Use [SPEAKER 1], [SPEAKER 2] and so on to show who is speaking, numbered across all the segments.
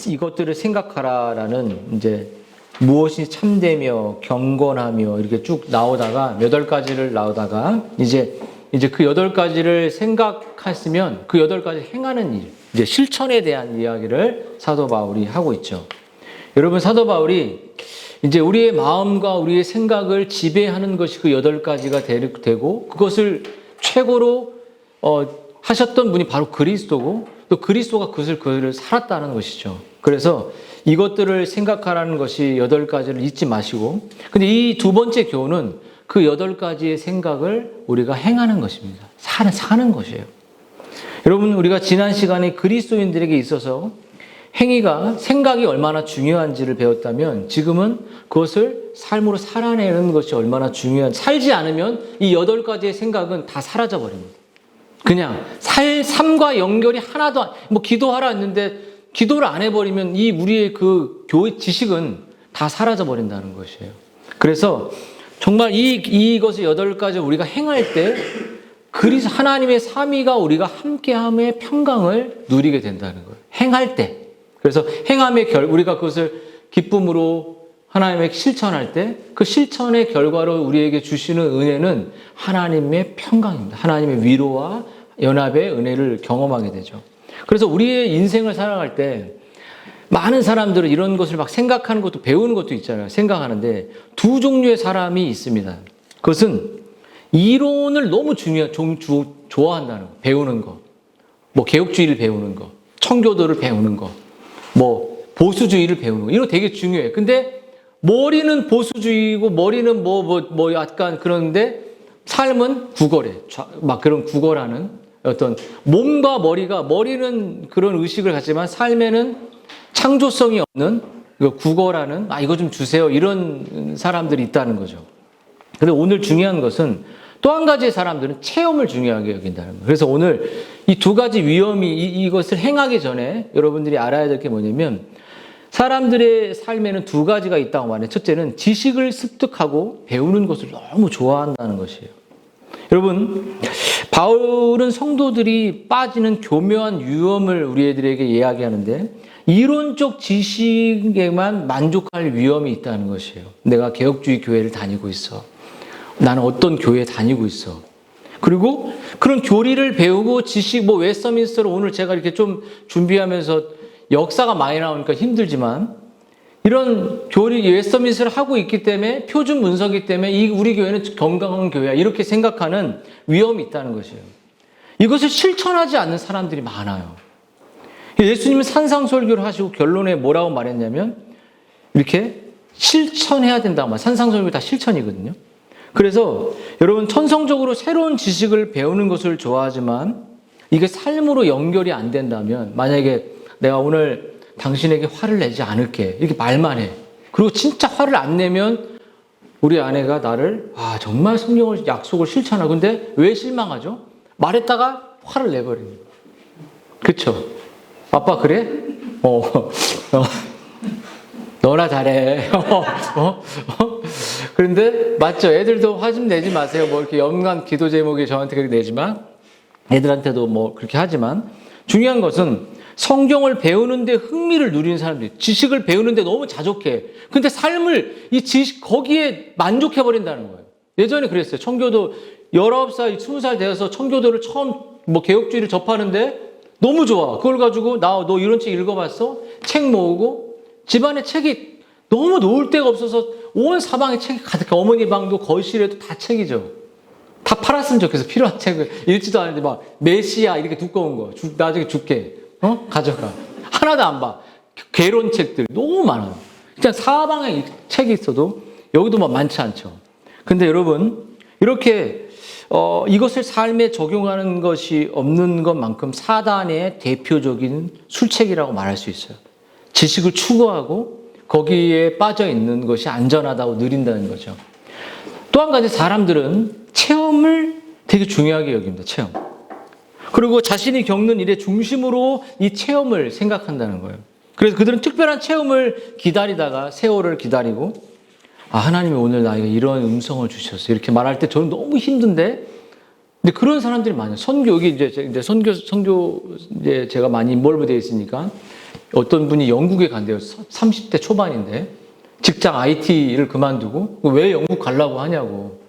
[SPEAKER 1] 이것들을 생각하라라는 이제 무엇이 참되며 경건하며 이렇게 쭉 나오다가 8가지를 나오다가 이제 그 8가지를 생각했으면 그 8가지 행하는 일, 이제 실천에 대한 이야기를 사도 바울이 하고 있죠. 여러분, 사도 바울이 이제 우리의 마음과 우리의 생각을 지배하는 것이 그 8가지가 되고 그것을 최고로 하셨던 분이 바로 그리스도고 또 그리스도가 그것을 살았다는 것이죠. 그래서 이것들을 생각하라는 것이 8가지를 잊지 마시고, 근데 이 두 번째 교훈은 그 8가지의 생각을 우리가 행하는 것입니다. 사는 것이에요. 여러분, 우리가 지난 시간에 그리스도인들에게 있어서 생각이 얼마나 중요한지를 배웠다면 지금은 그것을 삶으로 살아내는 것이 얼마나 살지 않으면 이 8가지의 생각은 다 사라져 버립니다. 그냥 삶과 연결이 하나도 기도하라 했는데 기도를 안 해버리면 우리의 그 교회 지식은 다 사라져 버린다는 것이에요. 그래서 정말 이것을 8가지 우리가 행할 때 하나님의 삼위가 우리가 함께함의 평강을 누리게 된다는 거예요. 행할 때. 그래서 행함의 우리가 그것을 기쁨으로 하나님에게 실천할 때 그 실천의 결과로 우리에게 주시는 은혜는 하나님의 평강입니다. 하나님의 위로와 연합의 은혜를 경험하게 되죠. 그래서 우리의 인생을 살아갈 때 많은 사람들은 이런 것을 막 생각하는 것도 배우는 것도 있잖아요. 생각하는데 두 종류의 사람이 있습니다. 그것은 이론을 너무 좋아한다는 거, 배우는 거. 개혁주의를 배우는 거, 청교도를 배우는 거, 보수주의를 배우는 거. 이런 거 되게 중요해요. 근데 머리는 보수주의고 머리는 약간 그런데 삶은 구걸해. 막 그런 구걸하는 어떤 머리는 그런 의식을 갖지만 삶에는 창조성이 없는 구걸하는 이거 좀 주세요. 이런 사람들이 있다는 거죠. 근데 오늘 중요한 것은 또 한 가지의 사람들은 체험을 중요하게 여긴다는 거예요. 그래서 오늘 이 두 가지 위험이 이것을 행하기 전에 여러분들이 알아야 될 게 뭐냐면 사람들의 삶에는 두 가지가 있다고 말해요. 첫째는 지식을 습득하고 배우는 것을 너무 좋아한다는 것이에요. 여러분, 바울은 성도들이 빠지는 교묘한 위험을 우리들에게 이야기하는데 이론적 지식에만 만족할 위험이 있다는 것이에요. 내가 개혁주의 교회를 다니고 있어. 나는 어떤 교회에 다니고 있어. 그리고 그런 교리를 배우고 지식, 웨스터민스터를 오늘 제가 이렇게 좀 준비하면서 역사가 많이 나오니까 힘들지만 이런 웨스터민스터를 하고 있기 때문에 표준 문서이기 때문에 우리 교회는 건강한 교회야. 이렇게 생각하는 위험이 있다는 것이에요. 이것을 실천하지 않는 사람들이 많아요. 예수님은 산상설교를 하시고 결론에 뭐라고 말했냐면 이렇게 실천해야 된다고 말해요. 산상설교 다 실천이거든요. 그래서 여러분 천성적으로 새로운 지식을 배우는 것을 좋아하지만 이게 삶으로 연결이 안 된다면 만약에 내가 오늘 당신에게 화를 내지 않을게 이렇게 말만 해. 그리고 진짜 화를 안 내면 우리 아내가 나를 정말 성경을 약속을 실천하고 근데 왜 실망하죠? 말했다가 화를 내버리는 거예요. 그쵸? 아빠 그래? 너나 잘해. 그런데 맞죠? 애들도 화 좀 내지 마세요. 이렇게 연간 기도 제목이 저한테 그렇게 내지만 애들한테도 그렇게 하지만 중요한 것은 성경을 배우는데 흥미를 누리는 사람들이 지식을 배우는데 너무 자족해. 근데 삶을 거기에 만족해버린다는 거예요. 예전에 그랬어요. 청교도 19살, 20살 되어서 청교도를 처음 개혁주의를 접하는데 너무 좋아. 그걸 가지고 너 이런 책 읽어봤어? 책 모으고 집안에 책이 너무 놓을 데가 없어서 온 사방에 책이 가득해. 어머니 방도 거실에도 다 책이죠. 다 팔았으면 좋겠어. 필요한 책을 읽지도 않는데 메시아 이렇게 두꺼운 거 나중에 줄게. 가져가. 하나도 안 봐. 개론책들 너무 많아요. 그냥 사방에 책이 있어도 여기도 많지 않죠. 근데 여러분 이렇게 이것을 삶에 적용하는 것이 없는 것만큼 사단의 대표적인 술책이라고 말할 수 있어요. 지식을 추구하고 거기에 빠져 있는 것이 안전하다고 느린다는 거죠. 또 한 가지 사람들은 체험을 되게 중요하게 여깁니다. 체험. 그리고 자신이 겪는 일의 중심으로 이 체험을 생각한다는 거예요. 그래서 그들은 특별한 체험을 기다리다가 세월을 기다리고 하나님이 오늘 나에게 이런 음성을 주셨어요. 이렇게 말할 때 저는 너무 힘든데 근데 그런 사람들이 많아요. 선교 여기 이제 선교 제가 많이 인볼브 되어 있으니까 어떤 분이 영국에 간대요. 30대 초반인데 직장 IT를 그만두고 왜 영국 가려고 하냐고.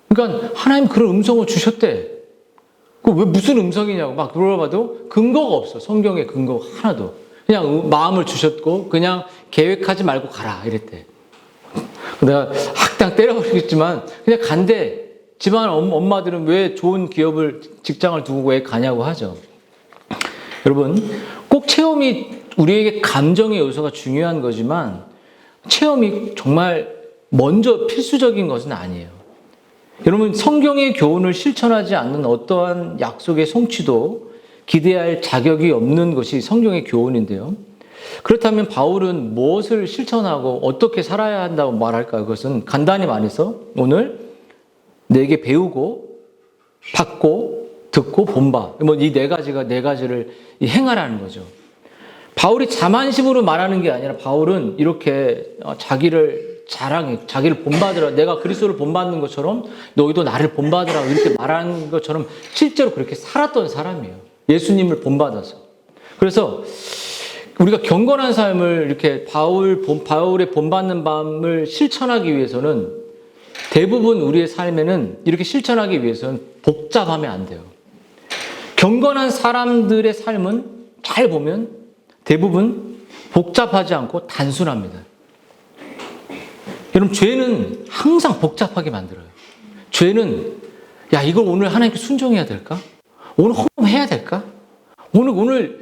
[SPEAKER 1] 그러니까 하나님 그런 음성을 주셨대. 그 왜 무슨 음성이냐고 막 물어봐도 근거가 없어. 성경에 근거 하나도. 그냥 마음을 주셨고 그냥 계획하지 말고 가라 이랬대. 내가 학당 때려버리겠지만 그냥 간대. 집안 엄마들은 왜 좋은 기업을 직장을 두고 왜 가냐고 하죠. 여러분 꼭 체험이 우리에게 감정의 요소가 중요한 거지만 체험이 정말 먼저 필수적인 것은 아니에요. 여러분 성경의 교훈을 실천하지 않는 어떠한 약속의 성취도 기대할 자격이 없는 것이 성경의 교훈인데요. 그렇다면 바울은 무엇을 실천하고 어떻게 살아야 한다고 말할까요? 그것은 간단히 말해서 오늘 내게 배우고 받고 듣고 본바 이 네 가지를 행하라는 거죠. 바울이 자만심으로 말하는 게 아니라 바울은 이렇게 자기를 자랑해, 자기를 본받으라. 내가 그리스도를 본받는 것처럼 너희도 나를 본받으라. 이렇게 말하는 것처럼 실제로 그렇게 살았던 사람이에요. 예수님을 본받아서. 그래서 우리가 경건한 삶을 이렇게 바울의 본받는 마음을 실천하기 위해서는 대부분 우리의 삶에는 이렇게 실천하기 위해서는 복잡하면 안 돼요. 경건한 사람들의 삶은 잘 보면 대부분 복잡하지 않고 단순합니다. 여러분 죄는 항상 복잡하게 만들어요. 죄는 야 이걸 오늘 하나님께 순종해야 될까? 오늘 헌금해야 될까? 오늘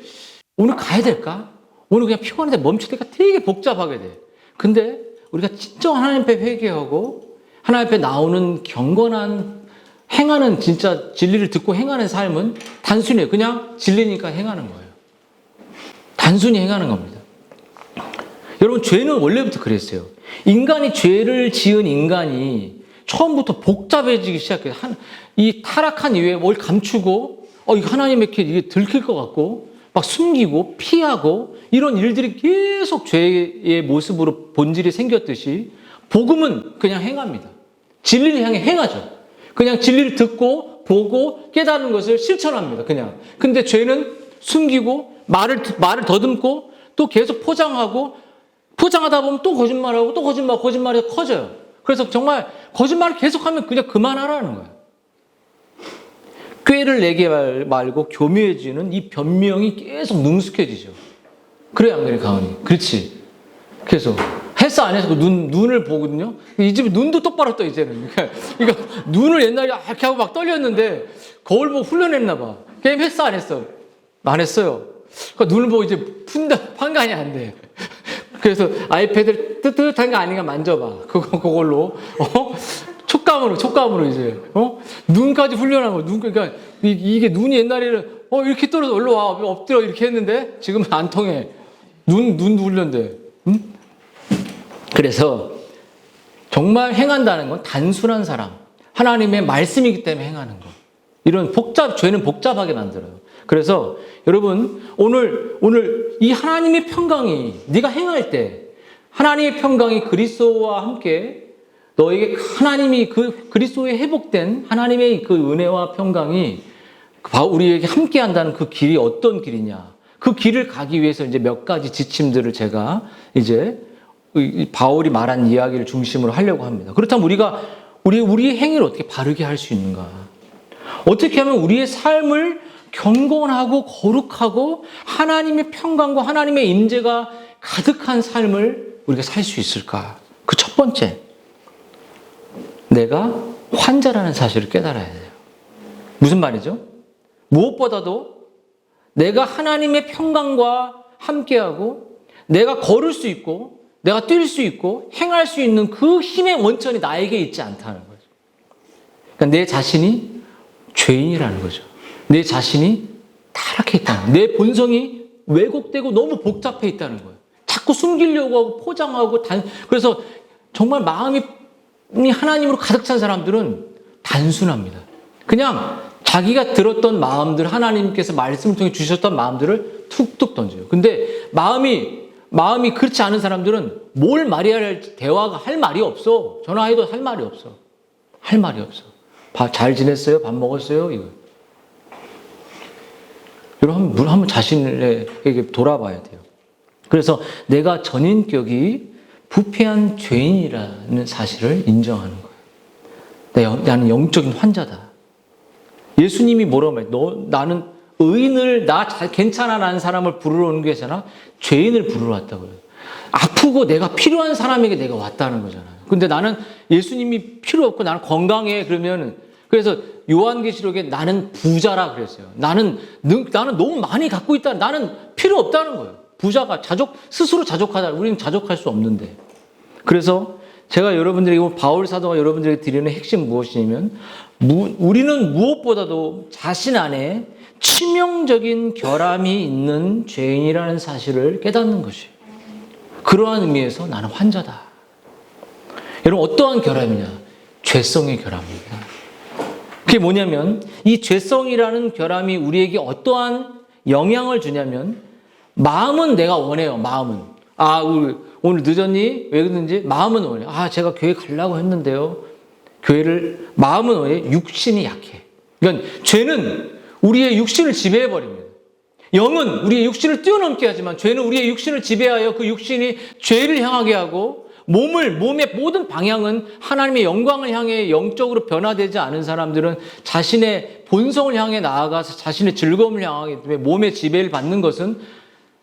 [SPEAKER 1] 가야 될까? 오늘 그냥 피곤한데 멈출 때가 되게 복잡하게 돼. 근데 우리가 진정 하나님 앞에 회개하고 하나님 앞에 나오는 경건한 행하는 진짜 진리를 듣고 행하는 삶은 단순해요. 그냥 진리니까 행하는 거예요. 단순히 행하는 겁니다. 여러분 죄는 원래부터 그랬어요. 인간이 죄를 지은 인간이 처음부터 복잡해지기 시작해요. 이 타락한 이후에 뭘 감추고 이거 하나님에게 이게 들킬 것 같고 막 숨기고 피하고 이런 일들이 계속 죄의 모습으로 본질이 생겼듯이 복음은 그냥 행합니다. 진리를 향해 행하죠. 그냥 진리를 듣고 보고 깨닫는 것을 실천합니다. 그냥. 근데 죄는 숨기고 말을 더듬고 또 계속 포장하다 보면 또 거짓말하고 또 거짓말이 커져요. 그래서 정말 거짓말을 계속하면 그냥 그만하라는 거예요. 꾀를 내게 말고 교묘해지는 이 변명이 계속 능숙해지죠. 그래 안 그래 가은이? 그렇지. 그래서 헬스 안 해서 눈을 보거든요. 이 집에 눈도 똑바로 떠 이제는. 그러니까 눈을 옛날에 이렇게 하고 막 떨렸는데 거울 보고 훈련했나 봐. 게임 헬스 안 했어. 안 했어요. 그러니까 눈을 보고 이제 판단이 안 돼. 그래서 아이패드를 뜨뜻한 거 아닌가 만져봐. 그걸로 촉감으로 이제 눈까지 훈련한 거. 그러니까 이게 눈이 옛날에는 이렇게 떨어져 올라와 엎드려 이렇게 했는데 지금은 안 통해. 눈 훈련돼. 응? 그래서 정말 행한다는 건 단순한 사람, 하나님의 말씀이기 때문에 행하는 거. 이런 죄는 복잡하게 만들어요. 그래서 여러분 오늘 이 하나님의 평강이 네가 행할 때 하나님의 평강이 그리스도와 함께 너에게 하나님이 그 그리스도에 회복된 하나님의 그 은혜와 평강이 우리에게 함께 한다는 그 길이 어떤 길이냐. 그 길을 가기 위해서 이제 몇 가지 지침들을 제가 이제 바울이 말한 이야기를 중심으로 하려고 합니다. 그렇다면 우리의 행위를 어떻게 바르게 할 수 있는가? 어떻게 하면 우리의 삶을 경건하고 거룩하고 하나님의 평강과 하나님의 임재가 가득한 삶을 우리가 살 수 있을까? 그 첫 번째, 내가 환자라는 사실을 깨달아야 돼요. 무슨 말이죠? 무엇보다도 내가 하나님의 평강과 함께하고 내가 걸을 수 있고 내가 뛸 수 있고 행할 수 있는 그 힘의 원천이 나에게 있지 않다는 거죠. 그러니까 내 자신이 죄인이라는 거죠. 내 자신이 타락해 있다는 거예요. 내 본성이 왜곡되고 너무 복잡해 있다는 거예요. 자꾸 숨기려고 하고 포장하고 그래서 정말 마음이 하나님으로 가득 찬 사람들은 단순합니다. 그냥 자기가 들었던 마음들, 하나님께서 말씀을 통해 주셨던 마음들을 툭툭 던져요. 근데 마음이 그렇지 않은 사람들은 뭘 말해야 할지 대화가 할 말이 없어. 전화해도 할 말이 없어. 할 말이 없어. 잘 지냈어요? 밥 먹었어요? 이거. 여러분 한번 자신에게 돌아봐야 돼요. 그래서 내가 전인격이 부패한 죄인이라는 사실을 인정하는 거예요. 나는 영적인 환자다. 예수님이 뭐라고 말해요? 나는 의인을 괜찮아라는 사람을 부르러 오는 게 아니라 죄인을 부르러 왔다고요. 아프고 내가 필요한 사람에게 내가 왔다는 거잖아요. 근데 나는 예수님이 필요 없고 나는 건강해 그러면 그래서 요한계시록에 나는 부자라 그랬어요. 나는 너무 많이 갖고 있다. 나는 필요 없다는 거예요. 부자가 스스로 자족하다. 우리는 자족할 수 없는데. 그래서 제가 여러분들에게 바울 사도가 여러분들에게 드리는 핵심 무엇이냐면 우리는 무엇보다도 자신 안에 치명적인 결함이 있는 죄인이라는 사실을 깨닫는 것이에요. 그러한 의미에서 나는 환자다. 여러분 어떠한 결함이냐? 죄성의 결함입니다. 그게 뭐냐면 이 죄성이라는 결함이 우리에게 어떠한 영향을 주냐면 마음은 내가 원해요. 마음은. 오늘 늦었니? 왜 그러는지 마음은 원해. 제가 교회 가려고 했는데요. 마음은 원해. 육신이 약해. 그러니까 죄는 우리의 육신을 지배해버립니다. 영은 우리의 육신을 뛰어넘게 하지만 죄는 우리의 육신을 지배하여 그 육신이 죄를 향하게 하고 몸의 모든 방향은 하나님의 영광을 향해 영적으로 변화되지 않은 사람들은 자신의 본성을 향해 나아가서 자신의 즐거움을 향하기 때문에 몸의 지배를 받는 것은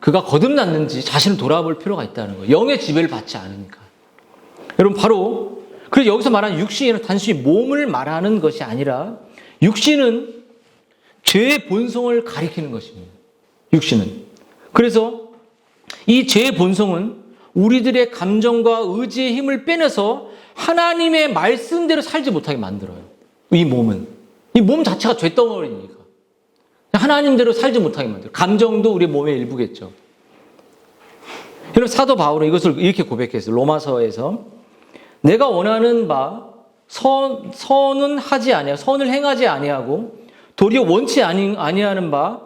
[SPEAKER 1] 그가 거듭났는지 자신을 돌아볼 필요가 있다는 거예요. 영의 지배를 받지 않으니까. 여러분 그래서 여기서 말하는 육신은 단순히 몸을 말하는 것이 아니라 육신은 죄의 본성을 가리키는 것입니다. 육신은. 그래서 이 죄의 본성은 우리들의 감정과 의지의 힘을 빼내서 하나님의 말씀대로 살지 못하게 만들어요. 이 몸은. 이 몸 자체가 죄덩어리니까. 하나님대로 살지 못하게 만들어요. 감정도 우리 몸의 일부겠죠. 여러분 사도 바울은 이것을 이렇게 고백했어요. 로마서에서 내가 원하는 바 선은 하지 아니하고 선을 행하지 아니하고 도리어 원치 아니하는 바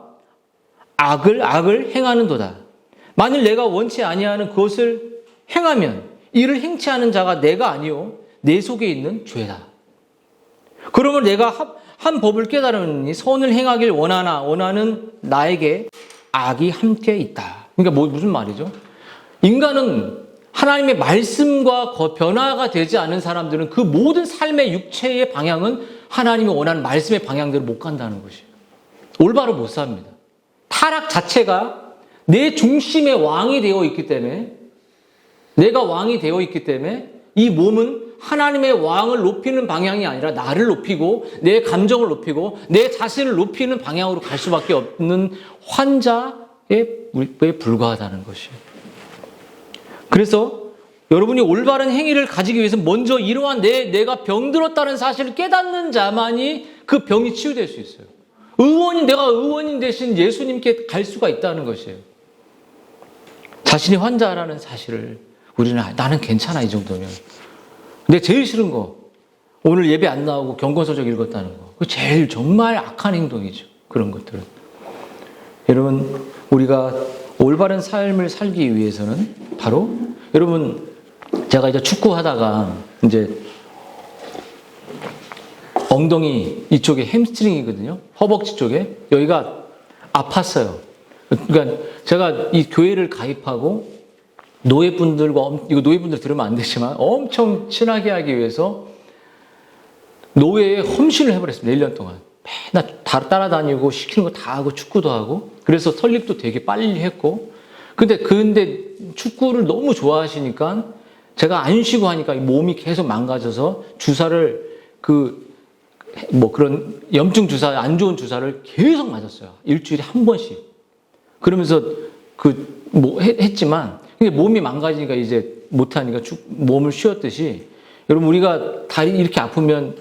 [SPEAKER 1] 악을 행하는도다. 만일 내가 원치 아니하는 그것을 행하면 이를 행치 않은 자가 내가 아니요 내 속에 있는 죄다. 그러면 내가 한 법을 깨달으니 선을 행하길 원하는 나에게 악이 함께 있다. 그러니까 무슨 말이죠? 인간은 하나님의 말씀과 변화가 되지 않은 사람들은 그 모든 삶의 육체의 방향은 하나님이 원하는 말씀의 방향대로 못 간다는 것이에요. 올바로 못 삽니다. 타락 자체가 내 중심의 왕이 되어 있기 때문에 내가 왕이 되어 있기 때문에 이 몸은 하나님의 왕을 높이는 방향이 아니라 나를 높이고 내 감정을 높이고 내 자신을 높이는 방향으로 갈 수밖에 없는 환자에 불과하다는 것이에요. 그래서 여러분이 올바른 행위를 가지기 위해서 먼저 이러한 내가 병들었다는 사실을 깨닫는 자만이 그 병이 치유될 수 있어요. 내가 의원인 대신 예수님께 갈 수가 있다는 것이에요. 자신이 환자라는 사실을 나는 괜찮아 이 정도면. 근데 제일 싫은 거 오늘 예배 안 나오고 경건서적 읽었다는 거. 그 제일 정말 악한 행동이죠. 그런 것들은. 여러분 우리가 올바른 삶을 살기 위해서는 바로 여러분 제가 이제 축구하다가 이제 엉덩이 이쪽에 햄스트링이거든요. 허벅지 쪽에 여기가 아팠어요. 그러니까 제가 이 교회를 가입하고 노예분들과 이거 노예분들 들으면 안 되지만 엄청 친하게 하기 위해서 노예에 험신을 해버렸습니다. 1년 동안 맨날 따라다니고 시키는 거 다 하고 축구도 하고 그래서 설립도 되게 빨리 했고 근데 축구를 너무 좋아하시니까 제가 안 쉬고 하니까 몸이 계속 망가져서 주사를 그런 염증 주사 안 좋은 주사를 계속 맞았어요. 일주일에 한 번씩. 그러면서 했지만 몸이 망가지니까 이제 못하니까 몸을 쉬었듯이 여러분 우리가 다리 이렇게 아프면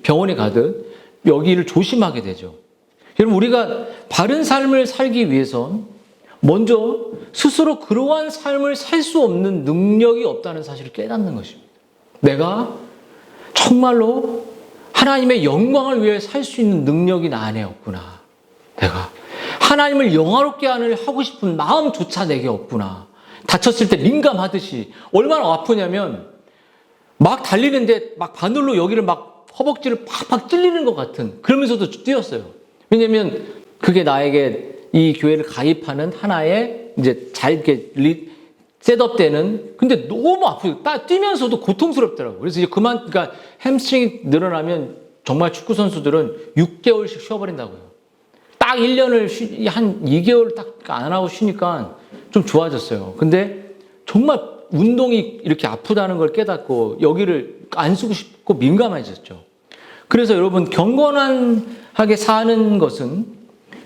[SPEAKER 1] 병원에 가듯 여기를 조심하게 되죠. 여러분 우리가 바른 삶을 살기 위해선 먼저 스스로 그러한 삶을 살 수 없는 능력이 없다는 사실을 깨닫는 것입니다. 내가 정말로 하나님의 영광을 위해 살 수 있는 능력이 나 안에 없구나. 내가 하나님을 영화롭게 하고 싶은 마음조차 내게 없구나. 다쳤을 때 민감하듯이 얼마나 아프냐면 막 달리는데 막 바늘로 여기를 막 허벅지를 팍팍 찔리는 것 같은 그러면서도 뛰었어요. 왜냐하면 그게 나에게 이 교회를 가입하는 하나의 이제 잘 이렇게 셋업되는, 근데 너무 아프고 뛰면서도 고통스럽더라고요. 그래서 이제 그러니까 햄스트링이 늘어나면 정말 축구 선수들은 6개월씩 쉬어버린다고요. 딱 1년을 한 2개월 딱 안 하고 쉬니까 좀 좋아졌어요. 근데 정말 운동이 이렇게 아프다는 걸 깨닫고 여기를 안 쓰고 싶고 민감해졌죠. 그래서 여러분, 경건하게 사는 것은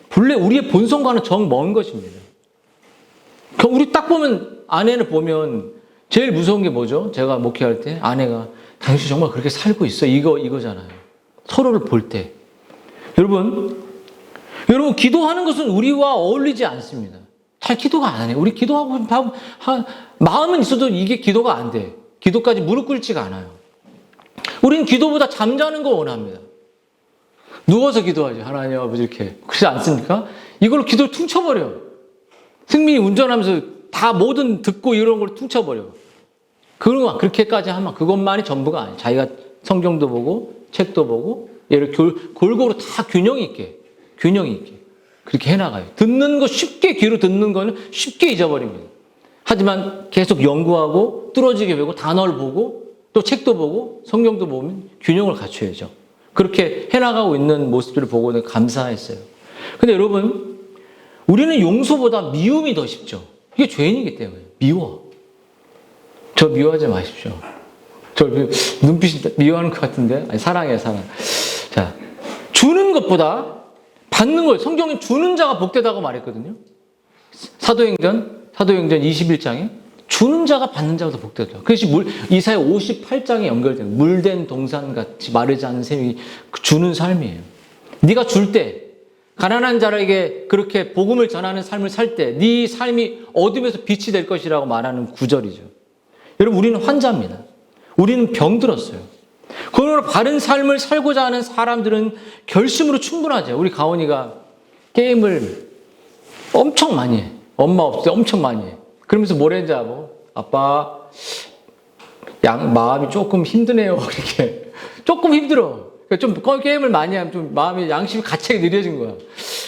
[SPEAKER 1] 본래 우리의 본성과는 정 먼 것입니다. 우리 딱 보면, 아내를 보면 제일 무서운 게 뭐죠? 제가 목회할 때 아내가 당신 정말 그렇게 살고 있어? 이거잖아요. 서로를 볼 때. 여러분, 기도하는 것은 우리와 어울리지 않습니다. 잘 기도가 안 해요. 우리 기도하고 마음은 있어도 이게 기도가 안 돼. 기도까지 무릎 꿇지가 않아요. 우리는 기도보다 잠자는 거 원합니다. 누워서 기도하지. 하나님 아버지 이렇게. 그렇지 않습니까? 이걸로 기도를 퉁쳐버려. 승민이 운전하면서 다 모든 듣고 이런 걸 퉁쳐버려. 그렇게까지 하면 그것만이 전부가 아니에요. 자기가 성경도 보고 책도 보고 얘를 골고루 다 균형 있게 그렇게 해나가요. 듣는 거 귀로 듣는 거는 쉽게 잊어버립니다. 하지만 계속 연구하고 뚫어지게 배우고 단어를 보고 또 책도 보고 성경도 보면 균형을 갖춰야죠. 그렇게 해나가고 있는 모습들을 보고는 감사했어요. 근데 여러분, 우리는 용서보다 미움이 더 쉽죠. 이게 죄인이기 때문에. 미워. 저 미워하지 마십시오. 저 눈빛이 미워하는 것 같은데. 아니, 사랑이에요, 사랑. 자, 주는 것보다 받는 거예요. 성경은 주는 자가 복되다고 말했거든요. 사도행전 21장에 주는 자가 받는 자가 더 복되다. 그것이 이사야 58장에 연결된 물된 동산같이 마르지 않는 샘이 주는 삶이에요. 네가 줄 때, 가난한 자에게 그렇게 복음을 전하는 삶을 살 때 네 삶이 어둠에서 빛이 될 것이라고 말하는 구절이죠. 여러분, 우리는 환자입니다. 우리는 병들었어요. 그러므로 바른 삶을 살고자 하는 사람들은 결심으로 충분하죠. 우리 가온이가 게임을 엄청 많이 해. 엄마 없을 때 엄청 많이 해. 그러면서 뭘 했는지 알고? 아빠, 마음이 조금 힘드네요. 이렇게. 조금 힘들어. 좀 게임을 많이 하면 좀 마음이 양심이 가책이 느려진 거야.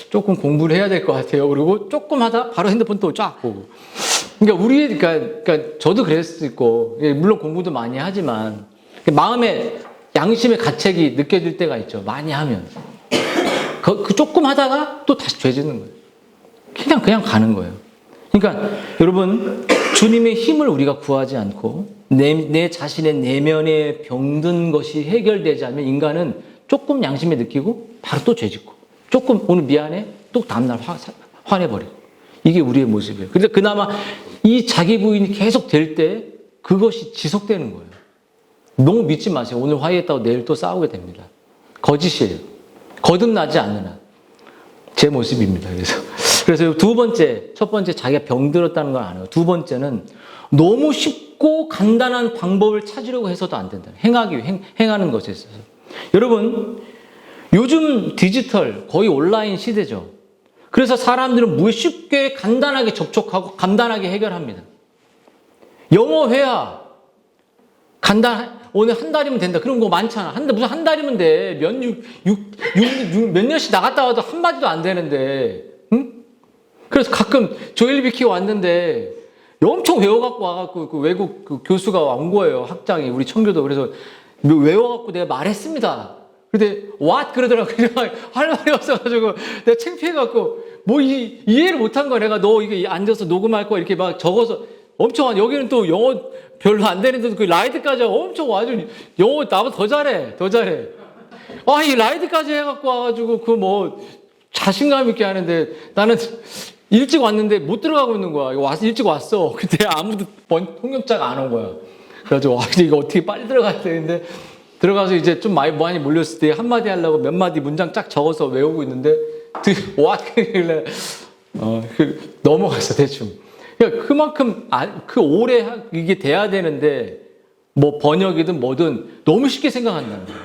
[SPEAKER 1] 조금 공부를 해야 될 것 같아요. 그리고 조금 하다 바로 핸드폰 또 쫙 보고. 그러니까 저도 그랬을 수 있고, 물론 공부도 많이 하지만 마음에 양심의 가책이 느껴질 때가 있죠. 많이 하면. 그 조금 하다가 또 다시 죄 짓는 거예요. 그냥 가는 거예요. 그러니까 여러분, 주님의 힘을 우리가 구하지 않고 내 자신의 내면에 병든 것이 해결되지 않으면 인간은 조금 양심에 느끼고 바로 또 죄 짓고, 조금 오늘 미안해 또 다음날 화내버리고. 이게 우리의 모습이에요. 그래서 그나마 이 자기 부인이 계속 될 때 그것이 지속되는 거예요. 너무 믿지 마세요. 오늘 화해했다고 내일 또 싸우게 됩니다. 거짓이에요. 거듭나지 않는 한. 제 모습입니다. 그래서 첫 번째 자기가 병들었다는 걸 아는 거예요. 두 번째는 너무 쉽고 간단한 방법을 찾으려고 해서도 안 된다. 행하는 것에 있어서. 여러분, 요즘 디지털 거의 온라인 시대죠. 그래서 사람들은 쉽게 간단하게 접촉하고 간단하게 해결합니다. 영어 회화 오늘 한 달이면 된다. 그런 거 많잖아. 무슨 한 달이면 돼. 몇 년씩 나갔다 와도 한마디도 안 되는데. 응? 그래서 가끔 조엘비키 왔는데 엄청 외워갖고 와갖고 그 외국 그 교수가 온 거예요. 학장이. 우리 청교도. 그래서 외워갖고 내가 말했습니다. 근데 what? 그러더라고요. 할 말이 없어가지고 내가 창피해갖고 이해를 못한 거야. 내가 너 이게 앉아서 녹음할 거야. 이렇게 막 적어서 엄청 여기는 또 영어 별로 안 되는데도 그 라이드까지 하고 엄청 아주 영어 나보다 더 잘해. 이 라이드까지 해갖고 와가지고 자신감 있게 하는데 나는 일찍 왔는데 못 들어가고 있는 거야. 일찍 왔어. 근데 아무도 통역자가 안 온 거야. 그래가지고 이거 어떻게 빨리 들어가야 되는데 들어가서 이제 좀 많이 몰렸을 때 한마디 하려고 몇 마디 문장 쫙 적어서 외우고 있는데 그러길래 넘어갔어 대충. 그러니까 그만큼 오래 이게 돼야 되는데 번역이든 뭐든 너무 쉽게 생각한다는 거예요.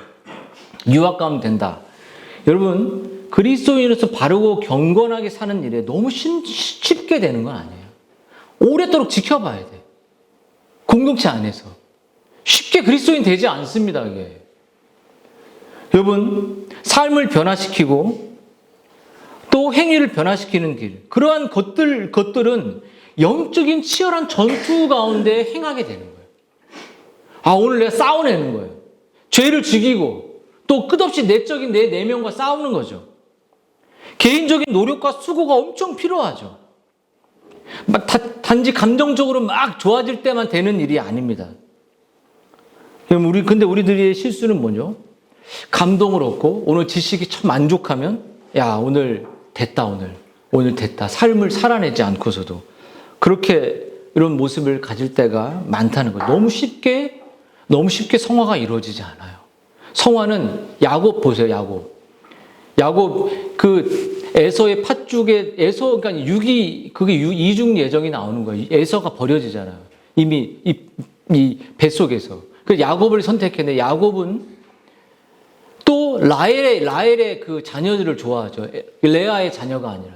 [SPEAKER 1] 유학 가면 된다. 여러분, 그리스도인으로서 바르고 경건하게 사는 일에 너무 쉽게 되는 건 아니에요. 오랫도록 지켜봐야 돼. 공동체 안에서. 쉽게 그리스도인 되지 않습니다, 이게. 여러분, 삶을 변화시키고 또 행위를 변화시키는 길. 그러한 것들은 영적인 치열한 전투 가운데 행하게 되는 거예요. 오늘 내가 싸워내는 거예요. 죄를 죽이고 또 끝없이 내적인 내 내면과 싸우는 거죠. 개인적인 노력과 수고가 엄청 필요하죠. 단지 감정적으로 막 좋아질 때만 되는 일이 아닙니다. 근데 우리들의 실수는 뭐죠? 감동을 얻고 오늘 지식이 참 만족하면 오늘 됐다. 오늘 됐다. 삶을 살아내지 않고서도 그렇게 이런 모습을 가질 때가 많다는 거예요. 너무 쉽게 성화가 이루어지지 않아요. 성화는 야곱 보세요. 야곱 그 에서의 팥죽에 그러니까 그게 이중 예정이 나오는 거예요. 에서가 버려지잖아요. 이미 이 뱃속에서. 그 야곱을 선택했는데 야곱은 또 라헬의 그 자녀들을 좋아하죠. 레아의 자녀가 아니라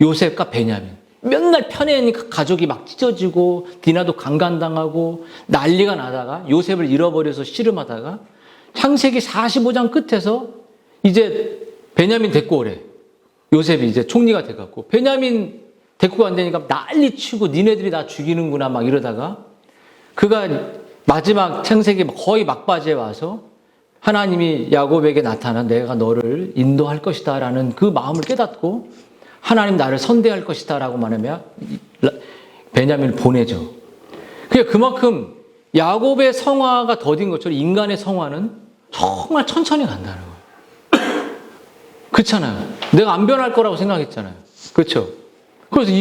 [SPEAKER 1] 요셉과 베냐민. 맨날 편애하니까 가족이 막 찢어지고 디나도 강간당하고 난리가 나다가 요셉을 잃어버려서 씨름하다가 창세기 45장 끝에서 이제 베냐민 데리고 오래. 요셉이 이제 총리가 돼갖고 베냐민 데리고 간다니까 난리치고 니네들이 나 죽이는구나 막 이러다가 그가 마지막 창세기 거의 막바지에 와서 하나님이 야곱에게 나타나 내가 너를 인도할 것이다 라는 그 마음을 깨닫고 하나님 나를 선대할 것이다 라고 말하며 베냐민을 보내죠. 그만큼 야곱의 성화가 더딘 것처럼 인간의 성화는 정말 천천히 간다는 거예요. 그렇잖아요. 내가 안 변할 거라고 생각했잖아요. 그렇죠? 그래서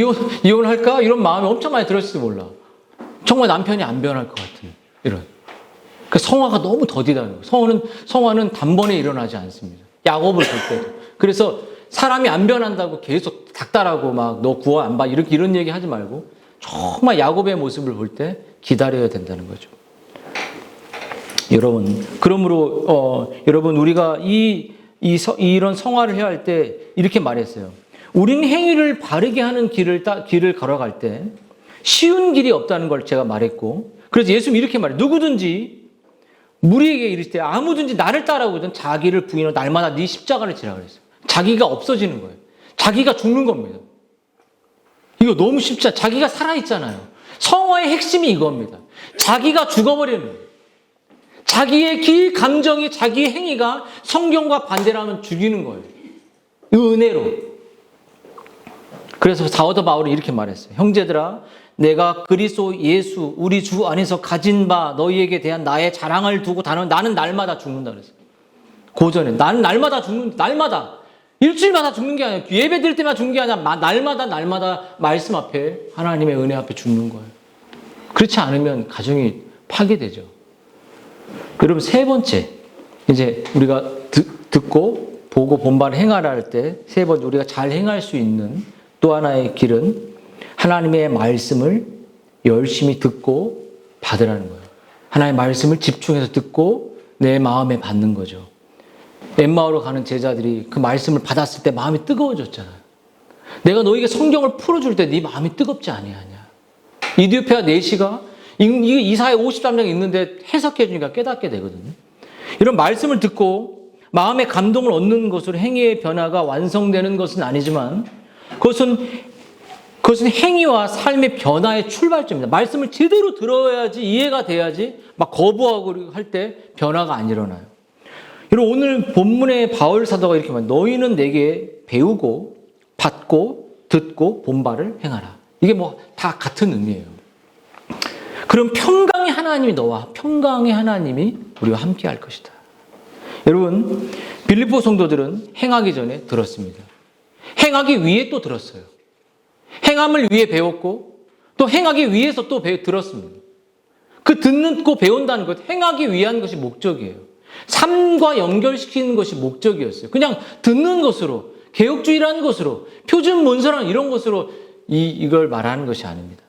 [SPEAKER 1] 이혼할까? 이런 마음이 엄청 많이 들었을지 몰라. 정말 남편이 안 변할 것 같은 이런. 그 성화가 너무 더디다는 거예요. 성화는 단번에 일어나지 않습니다. 야곱을 볼 때도. 그래서 사람이 안 변한다고 계속 닥달하고 막 너 구원 안 봐 이런 얘기 하지 말고 정말 야곱의 모습을 볼 때 기다려야 된다는 거죠. 여러분, 그러므로 여러분 우리가 이런 성화를 해야 할 때 이렇게 말했어요. 우리는 행위를 바르게 하는 길을 걸어갈 때 쉬운 길이 없다는 걸 제가 말했고, 그래서 예수님이 이렇게 말해요. 누구든지 무리에게 이르실 때 아무든지 나를 따라오거든 자기를 부인하고 날마다 네 십자가를 지라 그랬어요. 자기가 없어지는 거예요. 자기가 죽는 겁니다. 이거 너무 쉽지 않아요. 자기가 살아있잖아요. 성화의 핵심이 이겁니다. 자기가 죽어버리는 거예요. 자기의 길, 감정이, 자기의 행위가 성경과 반대라면 죽이는 거예요. 은혜로. 그래서 사도 바울이 이렇게 말했어요. 형제들아, 내가 그리스도 예수 우리 주 안에서 가진 바 너희에게 대한 나의 자랑을 두고 나는 날마다 죽는다 그랬어요. 고전에 나는 날마다 날마다 일주일마다 죽는 게 아니라 예배 드릴 때만 죽는 게 아니라 날마다 말씀 앞에 하나님의 은혜 앞에 죽는 거예요. 그렇지 않으면 가정이 파괴되죠. 여러분 세 번째 이제 우리가 듣고 보고 본받아 행하라 할 때 세 번째 우리가 잘 행할 수 있는 또 하나의 길은 하나님의 말씀을 열심히 듣고 받으라는 거예요. 하나님의 말씀을 집중해서 듣고 내 마음에 받는 거죠. 엠마오로 가는 제자들이 그 말씀을 받았을 때 마음이 뜨거워졌잖아요. 내가 너에게 성경을 풀어줄 때 네 마음이 뜨겁지 아니하냐. 이디오피아 내시가 이사야 53장 있는데 해석해 주니까 깨닫게 되거든요. 이런 말씀을 듣고 마음의 감동을 얻는 것으로 행위의 변화가 완성되는 것은 아니지만 그것은 행위와 삶의 변화의 출발점입니다. 말씀을 제대로 들어야지 이해가 돼야지 막 거부하고 할 때 변화가 안 일어나요. 여러분 오늘 본문의 바울 사도가 이렇게 말해요. 너희는 내게 배우고 받고 듣고 본바를 행하라. 이게 뭐 다 같은 의미예요. 그럼 평강의 하나님이 평강의 하나님이 우리와 함께 할 것이다. 여러분 빌립보 성도들은 행하기 전에 들었습니다. 행하기 위해 또 들었어요. 행함을 위해 배웠고 또 행하기 위해서 또 들었습니다. 그 듣고 배운다는 것, 행하기 위한 것이 목적이에요. 삶과 연결시키는 것이 목적이었어요. 그냥 듣는 것으로, 개혁주의라는 것으로, 표준 문서라는 이런 것으로 이걸 말하는 것이 아닙니다.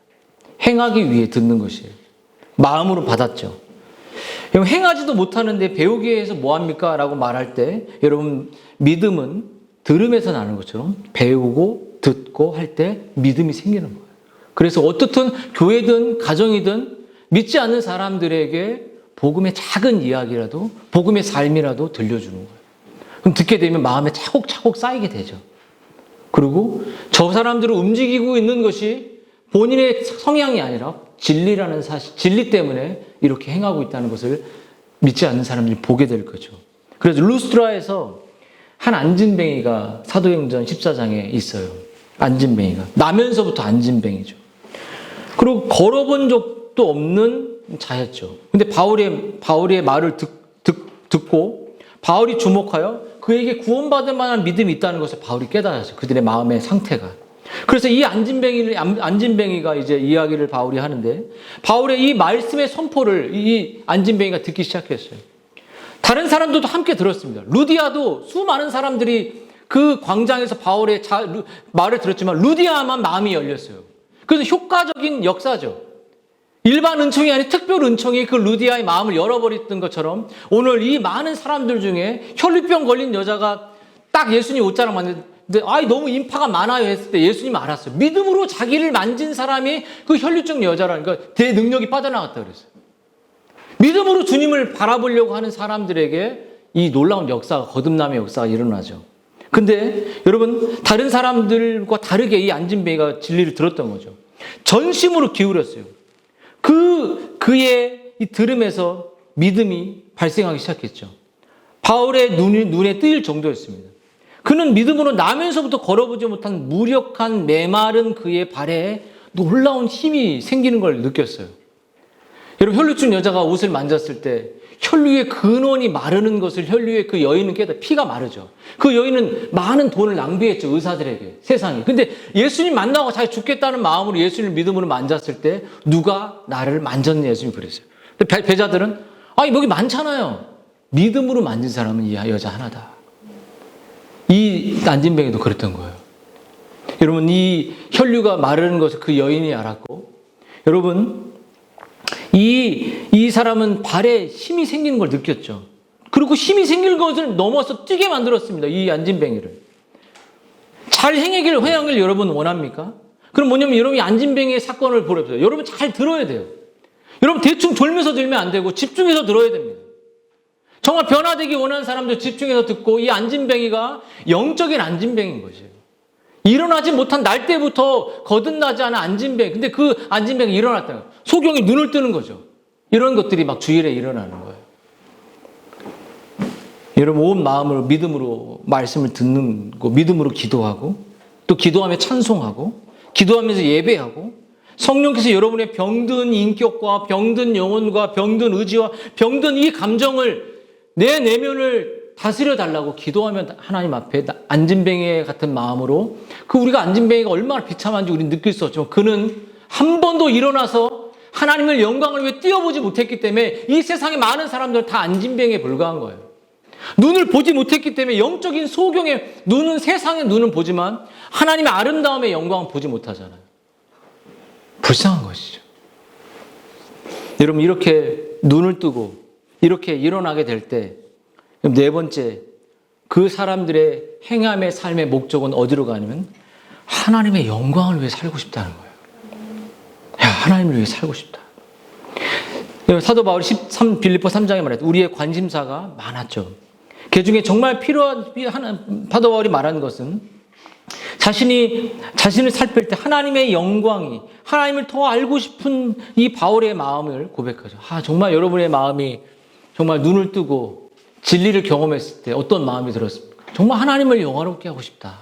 [SPEAKER 1] 행하기 위해 듣는 것이에요. 마음으로 받았죠. 행하지도 못하는데 배우기 위해서 뭐합니까? 라고 말할 때 여러분 믿음은 들음에서 나는 것처럼 배우고 듣고 할 때 믿음이 생기는 거예요. 그래서 어떻든 교회든 가정이든 믿지 않는 사람들에게 복음의 작은 이야기라도 복음의 삶이라도 들려주는 거예요. 그럼 듣게 되면 마음에 차곡차곡 쌓이게 되죠. 그리고 저 사람들을 움직이고 있는 것이 본인의 성향이 아니라 진리라는 사실, 진리 때문에 이렇게 행하고 있다는 것을 믿지 않는 사람들이 보게 될 거죠. 그래서 루스드라에서 한 안진뱅이가 사도행전 14장에 있어요. 안진뱅이가. 나면서부터 안진뱅이죠. 그리고 걸어본 적도 없는 자였죠. 근데 바울의 말을 듣고 바울이 주목하여 그에게 구원받을 만한 믿음이 있다는 것을 바울이 깨달았어요. 그들의 마음의 상태가. 그래서 이 안진뱅이가 이제 이야기를 바울이 하는데, 바울의 이 말씀의 선포를 이 안진뱅이가 듣기 시작했어요. 다른 사람들도 함께 들었습니다. 루디아도 수많은 사람들이 그 광장에서 바울의 말을 들었지만 루디아만 마음이 열렸어요. 그래서 효과적인 역사죠. 일반 은총이 아닌 특별 은총이 그 루디아의 마음을 열어버렸던 것처럼 오늘 이 많은 사람들 중에 혈류병 걸린 여자가 딱 예수님 옷자락 만졌는데 너무 인파가 많아요 했을 때 예수님 알았어요. 믿음으로 자기를 만진 사람이 그 혈류증 여자라니까 대능력이 빠져나갔다 그랬어요. 믿음으로 주님을 바라보려고 하는 사람들에게 이 놀라운 역사가, 거듭남의 역사가 일어나죠. 근데 여러분, 다른 사람들과 다르게 이 안진뱅이가 진리를 들었던 거죠. 전심으로 기울였어요. 그의 이 들음에서 믿음이 발생하기 시작했죠. 바울의 눈에 뜰 정도였습니다. 그는 믿음으로 나면서부터 걸어보지 못한 무력한 메마른 그의 발에 놀라운 힘이 생기는 걸 느꼈어요. 여러분, 혈류증 여자가 옷을 만졌을 때 혈류의 근원이 마르는 것을 혈류의 그 여인은 깨달아. 피가 마르죠. 그 여인은 많은 돈을 낭비했죠. 의사들에게, 세상에. 근데 예수님 만나고 자기 죽겠다는 마음으로 예수님을 믿음으로 만졌을 때 누가 나를 만졌냐, 예수님이 그랬어요. 근데 배자들은 여기 많잖아요. 믿음으로 만진 사람은 이 여자 하나다. 이 안진뱅이도 그랬던 거예요. 여러분, 이 혈류가 마르는 것을 그 여인이 알았고, 여러분, 이 사람은 발에 힘이 생기는 걸 느꼈죠. 그리고 힘이 생길 것을 넘어서 뛰게 만들었습니다. 이 안진뱅이를. 잘 행하길 여러분 원합니까? 그럼 뭐냐면 여러분이 안진뱅이의 사건을 보려보세요. 여러분 잘 들어야 돼요. 여러분 대충 졸면서 들면 안 되고 집중해서 들어야 됩니다. 정말 변화되기 원하는 사람들 집중해서 듣고, 이 안진뱅이가 영적인 안진뱅이인 것이에요. 일어나지 못한 날 때부터 거듭나지 않은 안진뱅이. 근데 그 안진뱅이 일어났다는 거예요. 소경이 눈을 뜨는 거죠. 이런 것들이 막 주일에 일어나는 거예요. 여러분, 온 마음으로 믿음으로 말씀을 듣는 거, 믿음으로 기도하고, 또 기도하며 찬송하고, 기도하면서 예배하고, 성령께서 여러분의 병든 인격과 병든 영혼과 병든 의지와 병든 이 감정을, 내 내면을 다스려 달라고 기도하면 하나님 앞에 안진뱅이 같은 마음으로, 우리가 안진뱅이가 얼마나 비참한지 우리는 느낄 수 없지만 그는 한 번도 일어나서 하나님의 영광을 위해 뛰어보지 못했기 때문에 이 세상의 많은 사람들은 다 안진뱅이에 불과한 거예요. 눈을 보지 못했기 때문에 영적인 소경의 눈은, 세상의 눈은 보지만 하나님의 아름다움의 영광은 보지 못하잖아요. 불쌍한 것이죠. 여러분, 이렇게 눈을 뜨고 이렇게 일어나게 될 때, 네 번째, 그 사람들의 행함의 삶의 목적은 어디로 가냐면 하나님의 영광을 위해 살고 싶다는 거예요. 하나님을 위해 살고 싶다. 사도 바울이 빌립보 3장에 말했죠. 우리의 관심사가 많았죠. 그 중에 정말 필요한 사도 바울이 말하는 것은 자신을 살필 때 하나님의 영광이, 하나님을 더 알고 싶은 이 바울의 마음을 고백하죠. 정말 여러분의 마음이 정말 눈을 뜨고 진리를 경험했을 때 어떤 마음이 들었습니까? 정말 하나님을 영화롭게 하고 싶다.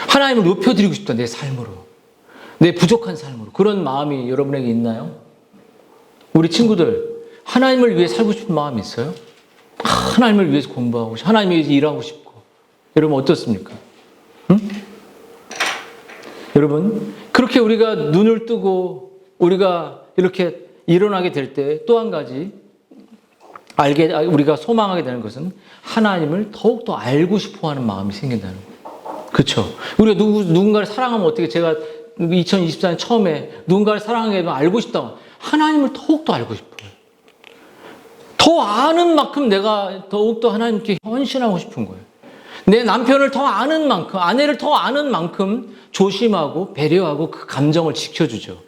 [SPEAKER 1] 하나님을 높여드리고 싶다. 내 삶으로. 내 부족한 삶으로. 그런 마음이 여러분에게 있나요? 우리 친구들, 하나님을 위해 살고 싶은 마음이 있어요? 하나님을 위해서 공부하고 싶고, 하나님을 위해서 일하고 싶고. 여러분 어떻습니까? 응? 여러분, 그렇게 우리가 눈을 뜨고 우리가 이렇게 일어나게 될 때 또 한 가지 우리가 소망하게 되는 것은 하나님을 더욱더 알고 싶어 하는 마음이 생긴다는 거예요. 그렇죠? 우리가 누군가를 사랑하면 어떻게, 제가 2024년 처음에 누군가를 사랑하게 되면 알고 싶다. 하나님을 더욱더 알고 싶어요. 더 아는 만큼 내가 더욱더 하나님께 헌신하고 싶은 거예요. 내 남편을 더 아는 만큼, 아내를 더 아는 만큼 조심하고 배려하고 그 감정을 지켜주죠.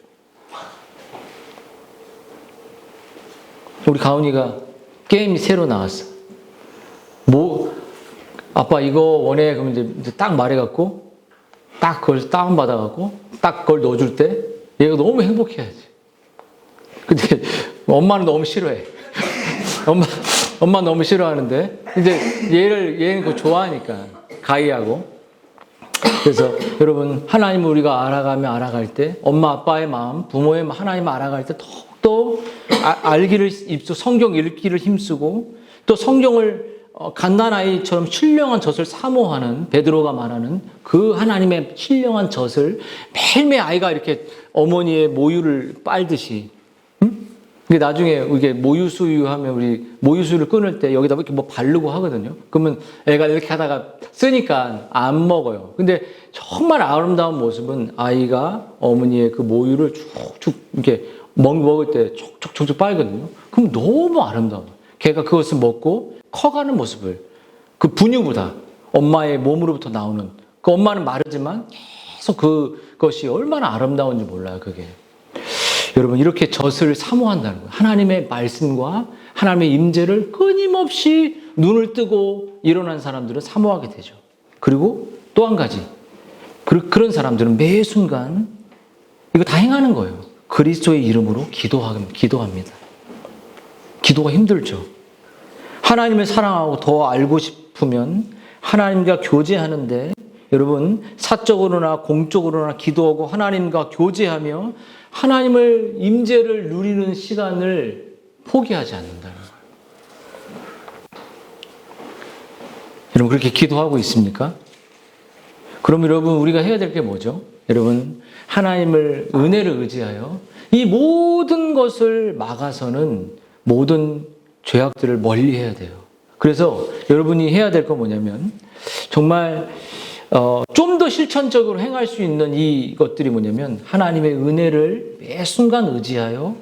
[SPEAKER 1] 우리 가은이가 게임이 새로 나왔어. 아빠 이거 원해. 그러면 이제 딱 말해갖고 딱 그걸 다운받아갖고 딱 그걸 넣어줄 때 얘가 너무 행복해야지. 근데 엄마는 너무 싫어해. 엄마 너무 싫어하는데 이제 얘는 그거 좋아하니까 가이하고. 그래서 여러분 하나님을 우리가 알아갈 때 엄마 아빠의 마음, 부모의 마음, 하나님을 알아갈 때 더욱더 성경 읽기를 힘쓰고 또 성경을 갓난아이처럼 신령한 젖을 사모하는 베드로가 말하는 그 하나님의 신령한 젖을 매일매일 아이가 이렇게 어머니의 모유를 빨듯이. 근데 나중에 이게 모유수유 하면 우리 모유수유를 끊을 때 여기다 이렇게 뭐 바르고 하거든요. 그러면 애가 이렇게 하다가 쓰니까 안 먹어요. 근데 정말 아름다운 모습은 아이가 어머니의 그 모유를 쭉쭉 이렇게 먹을 때 촉촉촉촉 빨거든요. 그럼 너무 아름다워. 걔가 그것을 먹고 커가는 모습을 그 분유보다 엄마의 몸으로부터 나오는 그 엄마는 마르지만 계속 그것이 얼마나 아름다운지 몰라요. 그게. 여러분 이렇게 젖을 사모한다는 거예요. 하나님의 말씀과 하나님의 임재를 끊임없이 눈을 뜨고 일어난 사람들은 사모하게 되죠. 그리고 또 한 가지 그런 사람들은 매 순간 이거 다 행하는 거예요. 그리스도의 이름으로 기도합니다. 기도가 힘들죠. 하나님을 사랑하고 더 알고 싶으면 하나님과 교제하는데 여러분 사적으로나 공적으로나 기도하고 하나님과 교제하며 하나님을 임재를 누리는 시간을 포기하지 않는다는 거예요. 여러분 그렇게 기도하고 있습니까? 그럼 여러분 우리가 해야 될 게 뭐죠? 여러분 하나님을 은혜를 의지하여 이 모든 것을 막아서는 모든 죄악들을 멀리 해야 돼요. 그래서 여러분이 해야 될 건 뭐냐면 정말 좀 더 실천적으로 행할 수 있는 이것들이 뭐냐면 하나님의 은혜를 매 순간 의지하여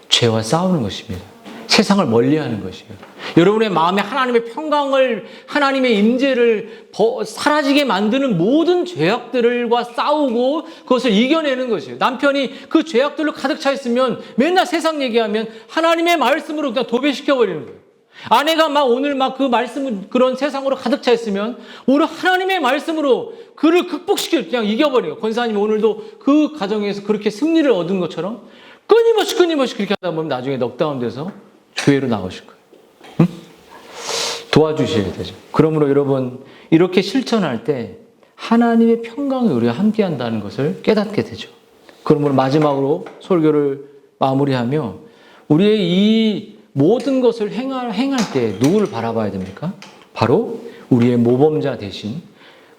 [SPEAKER 1] 죄와 싸우는 것입니다. 세상을 멀리하는 것이에요. 여러분의 마음에 하나님의 평강을 하나님의 임재를 사라지게 만드는 모든 죄악들과 싸우고 그것을 이겨내는 것이에요. 남편이 그 죄악들로 가득 차 있으면 맨날 세상 얘기하면 하나님의 말씀으로 그냥 도배시켜버리는 거예요. 아내가 오늘 그 말씀 그런 세상으로 가득 차 있으면 오늘 하나님의 말씀으로 그를 극복시켜 그냥 이겨버려요. 권사님이 오늘도 그 가정에서 그렇게 승리를 얻은 것처럼 끊임없이 그렇게 하다 보면 나중에 넉다운 돼서 교회로 나오실 거예요. 응? 도와주셔야 되죠. 그러므로 여러분 이렇게 실천할 때 하나님의 평강이 우리와 함께 한다는 것을 깨닫게 되죠. 그러므로 마지막으로 설교를 마무리하며 우리의 이 모든 것을 행할 때 누구를 바라봐야 됩니까? 바로 우리의 모범자 대신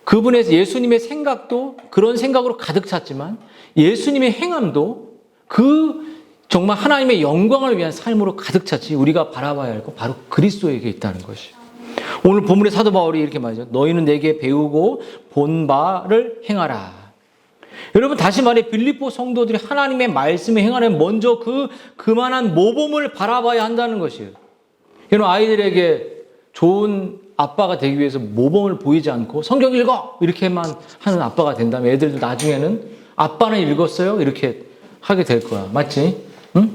[SPEAKER 1] 그분의 예수님의 생각도 그런 생각으로 가득 찼지만 예수님의 행함도 정말 하나님의 영광을 위한 삶으로 가득 찼지 우리가 바라봐야 할 것 바로 그리스도에게 있다는 것이. 오늘 본문의 사도 바울이 이렇게 말하죠. 너희는 내게 배우고 본 바를 행하라. 여러분 다시 말해 빌립보 성도들이 하나님의 말씀에 행하려면 먼저 그만한 모범을 바라봐야 한다는 것이에요. 여러분 아이들에게 좋은 아빠가 되기 위해서 모범을 보이지 않고 성경 읽어! 이렇게만 하는 아빠가 된다면 애들도 나중에는 아빠는 읽었어요? 이렇게 하게 될 거야. 맞지? 응?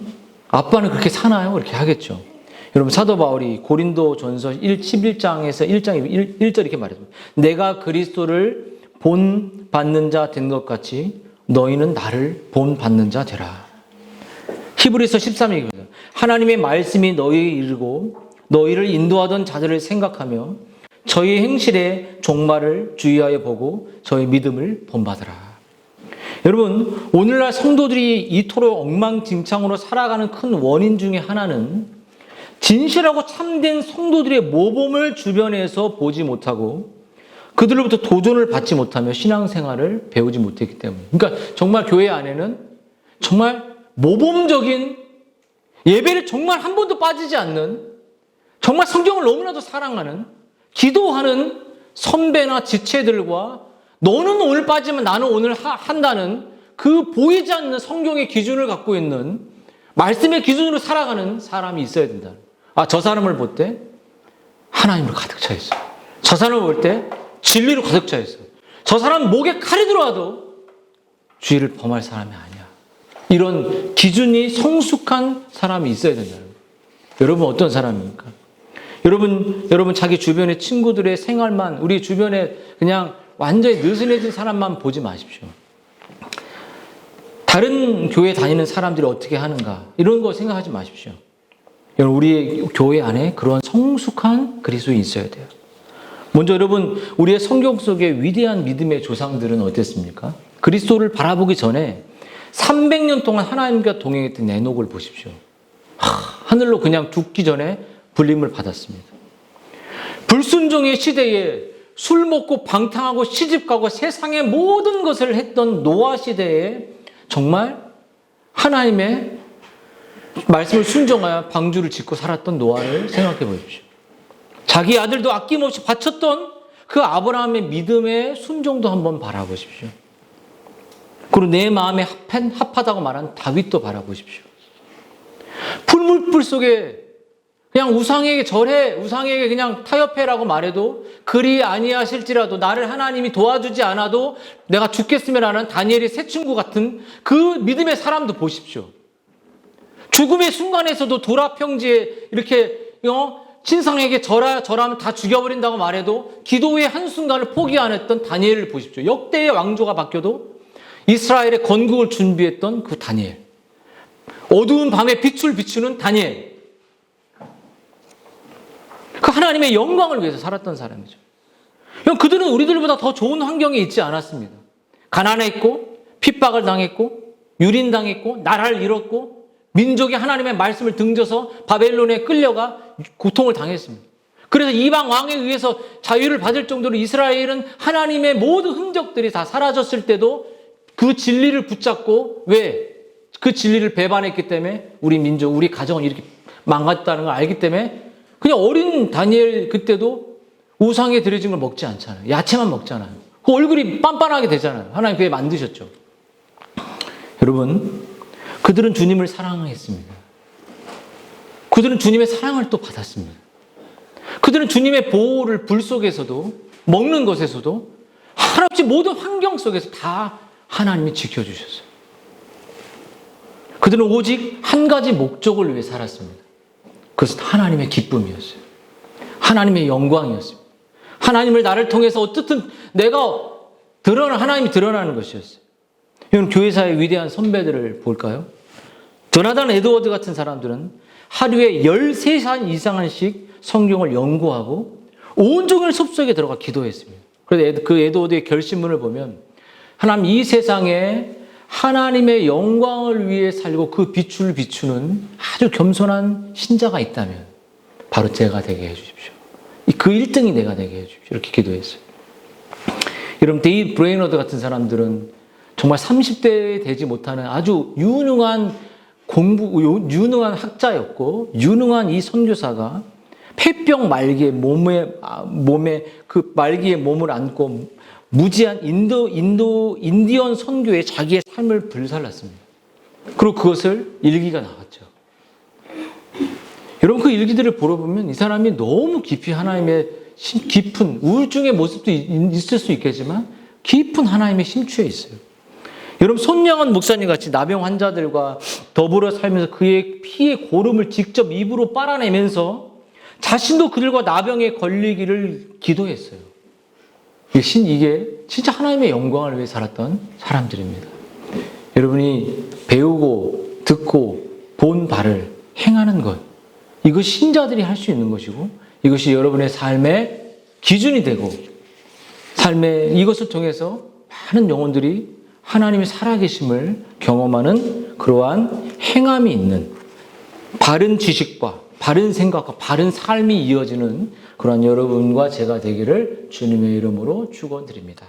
[SPEAKER 1] 아빠는 그렇게 사나요? 이렇게 하겠죠. 여러분 사도 바울이 고린도전서 11장에서 1장 1절 이렇게 말했습니다. 내가 그리스도를 본 받는 자 된 것 같이 너희는 나를 본 받는 자 되라. 히브리서 13장입니다. 하나님의 말씀이 너희에 이르고 너희를 인도하던 자들을 생각하며 저희 행실의 종말을 주의하여 보고 저희 믿음을 본받으라. 여러분 오늘날 성도들이 이토록 엉망진창으로 살아가는 큰 원인 중에 하나는 진실하고 참된 성도들의 모범을 주변에서 보지 못하고 그들로부터 도전을 받지 못하며 신앙생활을 배우지 못했기 때문에. 그러니까 정말 교회 안에는 정말 모범적인 예배를 정말 한 번도 빠지지 않는 정말 성경을 너무나도 사랑하는 기도하는 선배나 지체들과 너는 오늘 빠지면 나는 오늘 한다는 그 보이지 않는 성경의 기준을 갖고 있는 말씀의 기준으로 살아가는 사람이 있어야 된다. 저 사람을 볼 때 하나님으로 가득 차 있어. 저 사람을 볼 때 진리로 가득 차 있어. 저 사람 목에 칼이 들어와도 죄를 범할 사람이 아니야. 이런 기준이 성숙한 사람이 있어야 된다는 거예요. 여러분 어떤 사람입니까? 여러분 자기 주변의 친구들의 생활만 우리 주변에 그냥 완전히 느슨해진 사람만 보지 마십시오. 다른 교회 다니는 사람들이 어떻게 하는가 이런 거 생각하지 마십시오. 여러분 우리의 교회 안에 그런 성숙한 그리스도인이 있어야 돼요. 먼저 여러분 우리의 성경 속의 위대한 믿음의 조상들은 어땠습니까? 그리스도를 바라보기 전에 300년 동안 하나님과 동행했던 에녹을 보십시오. 하늘로 그냥 죽기 전에 불림을 받았습니다. 불순종의 시대에 술 먹고 방탕하고 시집가고 세상의 모든 것을 했던 노아 시대에 정말 하나님의 말씀을 순종하여 방주를 짓고 살았던 노아를 생각해 보십시오. 자기 아들도 아낌없이 바쳤던 그 아브라함의 믿음의 순종도 한번 바라보십시오. 그리고 내 마음에 합하다고 말한 다윗도 바라보십시오. 풀물불 속에 그냥 우상에게 절해, 우상에게 그냥 타협해라고 말해도 그리 아니하실지라도 나를 하나님이 도와주지 않아도 내가 죽겠으면 하는 다니엘의 새 친구 같은 그 믿음의 사람도 보십시오. 죽음의 순간에서도 도라평지에 이렇게 신상에게 절하면 다 죽여버린다고 말해도 기도의 한순간을 포기 안 했던 다니엘을 보십시오. 역대의 왕조가 바뀌어도 이스라엘의 건국을 준비했던 그 다니엘. 어두운 밤에 빛을 비추는 다니엘. 그 하나님의 영광을 위해서 살았던 사람이죠. 그들은 우리들보다 더 좋은 환경에 있지 않았습니다. 가난했고 핍박을 당했고 유린당했고 나라를 잃었고 민족이 하나님의 말씀을 등져서 바벨론에 끌려가 고통을 당했습니다. 그래서 이방 왕에 의해서 자유를 받을 정도로 이스라엘은 하나님의 모든 흔적들이 다 사라졌을 때도 그 진리를 붙잡고 왜? 그 진리를 배반했기 때문에 우리 민족, 우리 가정은 이렇게 망가졌다는 걸 알기 때문에 그냥 어린 다니엘 그때도 우상에 드려진 걸 먹지 않잖아요. 야채만 먹잖아요. 그 얼굴이 빤빤하게 되잖아요. 하나님 그게 만드셨죠. 여러분, 그들은 주님을 사랑했습니다. 그들은 주님의 사랑을 또 받았습니다. 그들은 주님의 보호를 불 속에서도 먹는 것에서도 한없이 모든 환경 속에서 다 하나님이 지켜주셨어요. 그들은 오직 한 가지 목적을 위해 살았습니다. 그것은 하나님의 기쁨이었어요. 하나님의 영광이었습니다. 하나님을 나를 통해서 어떻든 하나님이 드러나는 것이었어요. 이건 교회사의 위대한 선배들을 볼까요? 조나단 에드워드 같은 사람들은 하루에 13시간 이상씩 성경을 연구하고 온종일 숲속에 들어가 기도했습니다. 그래서 그 에드워드의 결심문을 보면 하나님 이 세상에 하나님의 영광을 위해 살고 그 빛을 비추는 아주 겸손한 신자가 있다면 바로 제가 되게 해주십시오. 그 1등이 내가 되게 해주십시오. 이렇게 기도했어요. 여러분 데이비드 브레이너드 같은 사람들은 정말 30대 되지 못하는 아주 유능한 학자였고 유능한 이 선교사가 폐병 말기에 몸에 그 말기에 몸을 안고 무지한 인디언 선교에 자기의 삶을 불살랐습니다. 그리고 그것을 일기가 나왔죠. 여러분 그 일기들을 보러 보면 이 사람이 너무 깊이 하나님의 깊은 우울증의 모습도 있을 수 있겠지만 깊은 하나님의 심취해 있어요. 여러분 손명한 목사님 같이 나병 환자들과 더불어 살면서 그의 피의 고름을 직접 입으로 빨아내면서 자신도 그들과 나병에 걸리기를 기도했어요. 이게 진짜 하나님의 영광을 위해 살았던 사람들입니다. 여러분이 배우고 듣고 본 바를 행하는 것, 이것이 신자들이 할 수 있는 것이고 이것이 여러분의 삶의 기준이 되고 삶의 이것을 통해서 많은 영혼들이 하나님의 살아계심을 경험하는 그러한 행함이 있는 바른 지식과 바른 생각과 바른 삶이 이어지는 그런 여러분과 제가 되기를 주님의 이름으로 축원드립니다.